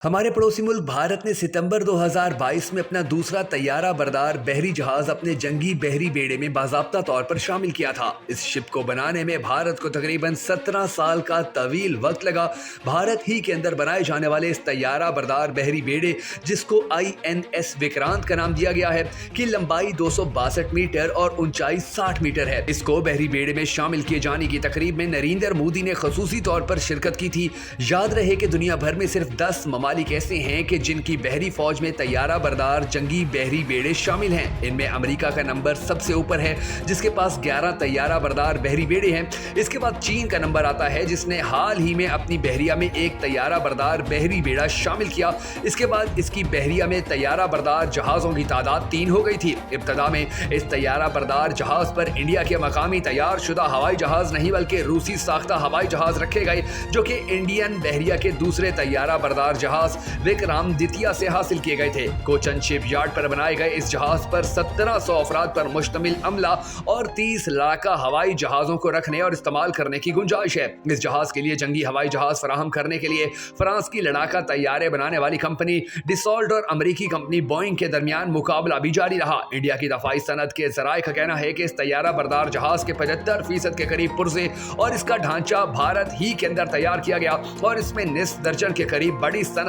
हमारे पड़ोसी मुल्क भारत ने सितंबर 2022 में अपना दूसरा तैयारा बरदार बहरी जहाज अपने जंगी बहरी बेड़े में बाज़ाब्ता तौर पर शामिल किया था। इस शिप को बनाने में भारत को तकरीबन 17 साल का तवील वक्त लगा। भारत ही के अंदर बनाए जाने वाले इस तैयारा बरदार बहरी बेड़े, जिसको INS विक्रांत का नाम दिया गया है, की लंबाई 262 मीटर और ऊंचाई 60 मीटर है। इसको बहरी बेड़े में शामिल किए जाने की तकरीब में नरेंद्र मोदी ने खसूसी तौर पर शिरकत की थी। याद रहे कि दुनिया भर में सिर्फ 10 ममालिक ऐसे हैं कि जिनकी बहरी फौज में तैयारा बरदार जंगी बहरी बेड़े शामिल हैं। इनमें अमेरिका का नंबर सबसे ऊपर है, जिसके पास 11 तैयारा बरदार बहरी बेड़े हैं। इसके बाद चीन का नंबर आता है, जिसने हाल ही में अपनी बहरिया में एक तैयारा बरदार बहरी बेड़ा शामिल किया। इसके बाद इसकी बहरिया में तैयारा बरदार जहाजों की तादाद 3 हो गई थी। इब्तदा में इस तैयारा बरदार जहाज पर इंडिया के मकामी तैयार शुदा हवाई जहाज नहीं बल्कि रूसी साख्ता हवाई जहाज रखे गए, जो कि इंडियन बहरिया के दूसरे तैयारा बरदार जहाज विक्रमादित्य से हासिल किए गए थे। कोचन शिपयार्ड पर बनाए गए इस जहाज पर 1700 अफराद पर मुश्तमिल अमला और 30 लड़ाका हवाई जहाजों को रखने और इस्तेमाल करने की गुंजाइश है। इस जहाज के लिए जंगी हवाई जहाज फराहम करने के लिए फ्रांस की लड़ाका तैयारे बनाने वाली कंपनी डिसॉल्ट और अमेरिकी कंपनी बोइंग के दरमियान मुकाबला भी जारी रहा। इंडिया की दफाई सनद के जराये का कहना है कि इस तैयारा बरदार जहाज के 75% के करीब पुर्जे और इसका ढांचा भारत ही के अंदर तैयार किया गया और इसमें निस्फ दर्जन के करीब बड़ी सनतों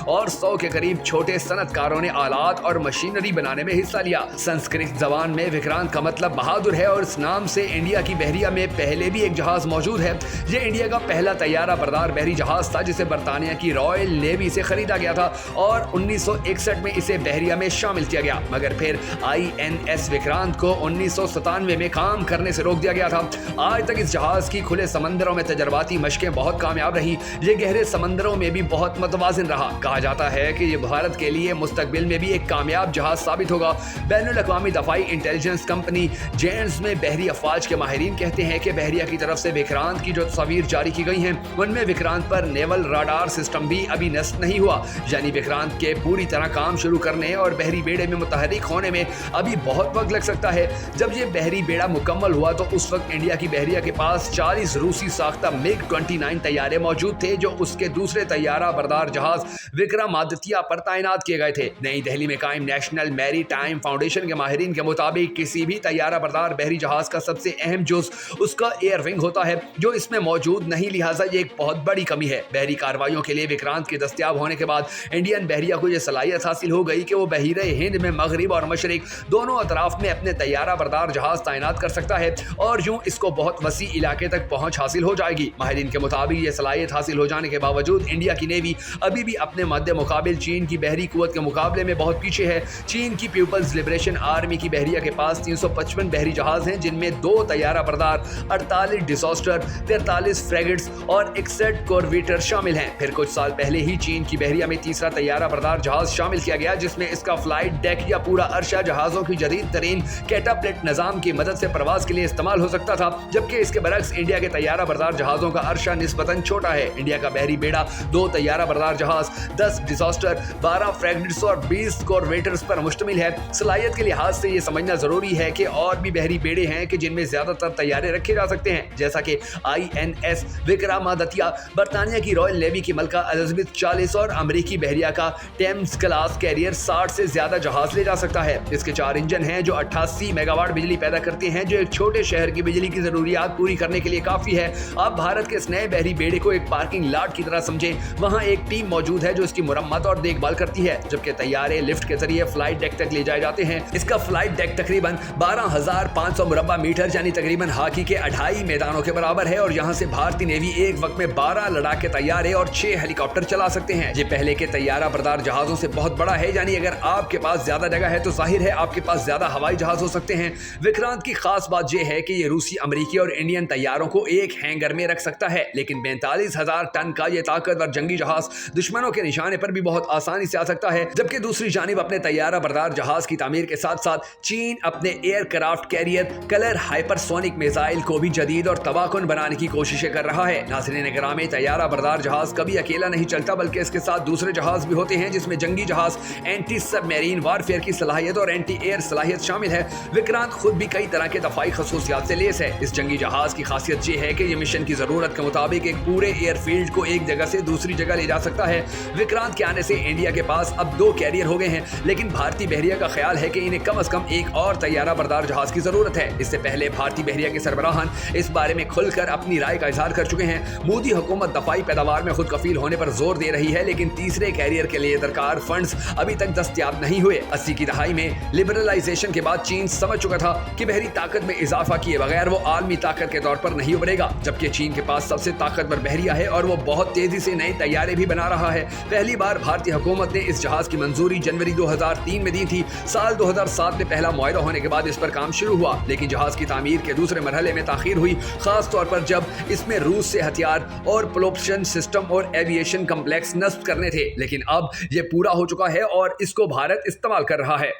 और 100 के करीब छोटे सनतकारों ने आलात और मशीनरी बनाने में हिस्सा लिया। संस्कृत जबान में विक्रांत का मतलब बहादुर है और इस नाम से इंडिया की बहरिया में पहले भी एक जहाज मौजूद है। ये इंडिया का पहला तैयारा बरदार बहरी जहाज था, जिसे बरतानिया की रॉयल नेवी से खरीदा गया था और 1961 में इसे बहरिया में शामिल किया गया, मगर फिर INS विक्रांत को 1997 में काम करने से रोक दिया गया था। आज तक इस जहाज की खुले समंदरों में तजर्बाती मशकें बहुत कामयाब रही। ये गहरे समंदरों में भी बहुत मतवाजिन रहा। कहा जाता है कि ये भारत के लिए मुस्तकबिल में भी एक कामयाब जहाज साबित होगा। बैनुल अक़वामी दफाई इंटेलिजेंस कंपनी जेंस में बहरी अफवाज के माहिरीन कहते हैं कि बहरिया की तरफ से विक्रांत की जो तस्वीर जारी की गई हैं, उनमें विक्रांत पर नेवल राडार सिस्टम भी अभी नस्ब नहीं हुआ, यानी विक्रांत के पूरी तरह काम शुरू करने और बहरी बेड़े में मुतहरिक होने में अभी बहुत वक्त लग सकता है। जब ये बहरी बेड़ा मुकम्मल हुआ तो उस वक्त इंडिया की बहरिया के पास 40 रूसी साख्ता MiG-29 तैयारे मौजूद थे, जो उसके दूसरे तैयारा बरदार जहाज विक्रमादित्य पर तैनात किए गए थे। नई दिल्ली में कायम नेशनल मैरी टाइम फाउंडेशन के माहिरीन के मुताबिक किसी भी तैयारा बरदार बहरी जहाज का सबसे अहम जुज उसका एयर विंग होता है, जो इसमें मौजूद नहीं, लिहाजा ये एक बहुत बड़ी कमी है। बहरी कार्रवाइयों के लिए विक्रांत के दस्तयाब होने के बाद इंडियन बहरिया को यह सलाहियत हासिल हो गई कि वो बहीरे हिंद में मगरिब और मशरिक दोनों अतराफ में अपने तैयारा बरदार जहाज तैनात कर सकता है और यूं इसको बहुत वसी इलाके तक पहुंच हासिल हो जाएगी। माहिरीन के मुताबिक यह सलाहियत हासिल हो जाने के बावजूद इंडिया की नेवी अभी भी अपने मध्य मुकाबिल चीन की बहरी कुव्वत के मुकाबले में बहुत पीछे है। चीन की पीपल्स लिबरेशन आर्मी की बहरिया के पास 355 बहरी जहाज हैं, जिनमें 2 तैयारा बरदार, 48 डिसॉस्टर, 43 फ्रेगेट्स और 61 कॉर्वेटर शामिल हैं। फिर कुछ साल पहले ही चीन की बहरिया में तीसरा तैयारा बरदार जहाज शामिल किया गया, जिसमें इसका फ्लाइट डेक या पूरा अरशा जहाजों की जदीद तरीन कैटाप्लेट निजाम की मदद से प्रवास के लिए इस्तेमाल हो सकता था, जबकि इसके बरक्स इंडिया के तैयारा बरदार जहाजों का अरशा निस्बतन छोटा है। इंडिया का बहरी बेड़ा 2 तैयारा बरदार जहाज, 10 डिसॉस्टर, 12 फ्रेगेट्स और 20 कॉर्वेटर्स पर मुश्तमिल है। सलाहियत के लिहाज से यह समझना जरूरी है कि और भी बहरी बेड़े हैं कि जिनमें ज्यादातर तैयारे रखे जा सकते हैं, जैसा कि INS विक्रमादित्य, बरतानिया की रॉयल नेवी की मलका एलिजाबेथ 40 और अमेरिकी बहरिया का टेम्स क्लास कैरियर 60 से ज्यादा जहाज ले जा सकता है। इसके 4 इंजन हैं जो 88 मेगावाट बिजली पैदा करते हैं, जो एक छोटे शहर की बिजली की जरूरियात पूरी करने के लिए काफी है। आप भारत के इस नए बहरी बेड़े को एक पार्किंग लॉट की तरह समझें। वहां एक टीम मौजूद है जो इसकी मुरम्मत और देखभाल करती है, जबकि तैयारे लिफ्ट के जरिए फ्लाइट डेक तक ले जाए जाते हैं। इसका फ्लाइट डेक तकरीबन 12,500 मुरब्बा मीटर यानी तकरीबन हॉकी के 2.5 मैदानों के बराबर है और यहां से भारतीय नेवी एक वक्त में 12 लड़ाके तैयारे और 6 हेलीकॉप्टर चला सकते हैं। ये पहले के तैयारा बरदार जहाजों से बहुत बड़ा है, यानी अगर आपके पास ज्यादा जगह है तो जाहिर है आपके पास ज्यादा हवाई जहाज हो सकते हैं। विक्रांत की खास बात यह है कि ये रूसी, अमेरिकी और इंडियन तैयारों को एक हैंगर में रख सकता है, लेकिन 42,000 टन का यह ताकतवर जंगी जहाज दुश्मनों के निशाने पर भी बहुत आसानी से आ सकता है। जबकि दूसरी जानिब अपने तैयारा बरदार जहाज की तामीर के साथ साथ चीन अपने aircraft carrier colour hypersonic missile को भी जदीद और तबाहकुन बनाने की कोशिशें कर रहा है। नाज़रीन गिरामी, तैयारा बरदार जहाज कभी अकेला नहीं चलता, बल्कि इसके साथ दूसरे जहाज भी होते हैं, जिसमें जंगी जहाज, एंटी सबमरीन वारफेयर की सलाहियत और एंटी एयर सलाहियत शामिल है। विक्रांत खुद भी कई तरह के दफाई खसूसियात से लेस है। इस जंगी जहाज की खासियत यह है कि यह मिशन की जरूरत के मुताबिक एक पूरे एयरफील्ड को एक जगह से दूसरी जगह ले जा सकता है है। विक्रांत के आने से इंडिया के पास अब 2 कैरियर हो गए हैं, लेकिन भारतीय बहरिया का ख्याल है कि इन्हें कम से कम एक और तैयारा बरदार जहाज की जरूरत है। इससे पहले भारतीय बहरिया के सरबराहान इस बारे में खुलकर अपनी राय का इजहार कर चुके हैं। मोदी हुकूमत दफाई पैदावार में खुद कफील होने पर जोर दे रही है, लेकिन तीसरे कैरियर के लिए दरकार फंड्स अभी तक दस्तयाब नहीं हुए। 80 की दहाई में लिबरलाइजेशन के बाद चीन समझ चुका था कि बहरी ताकत में इजाफा किए बगैर वो आलमी ताकत के तौर पर नहीं उभरेगा, जबकि चीन के पास सबसे ताकतवर बहरिया है और वो बहुत तेजी से नए तैयारे भी बना रहा है। पहली बार भारतीय हुकूमत ने इस जहाज की मंजूरी जनवरी 2003 में दी थी। साल 2007 में पहला मुआयरा होने के बाद इस पर काम शुरू हुआ, लेकिन जहाज की तामीर के दूसरे मरहले में ताखीर हुई, खास तौर पर जब इसमें रूस से हथियार और प्रोपल्शन सिस्टम और एविएशन कम्प्लेक्स नस्ब करने थे। लेकिन अब ये पूरा हो चुका है और इसको भारत इस्तेमाल कर रहा है।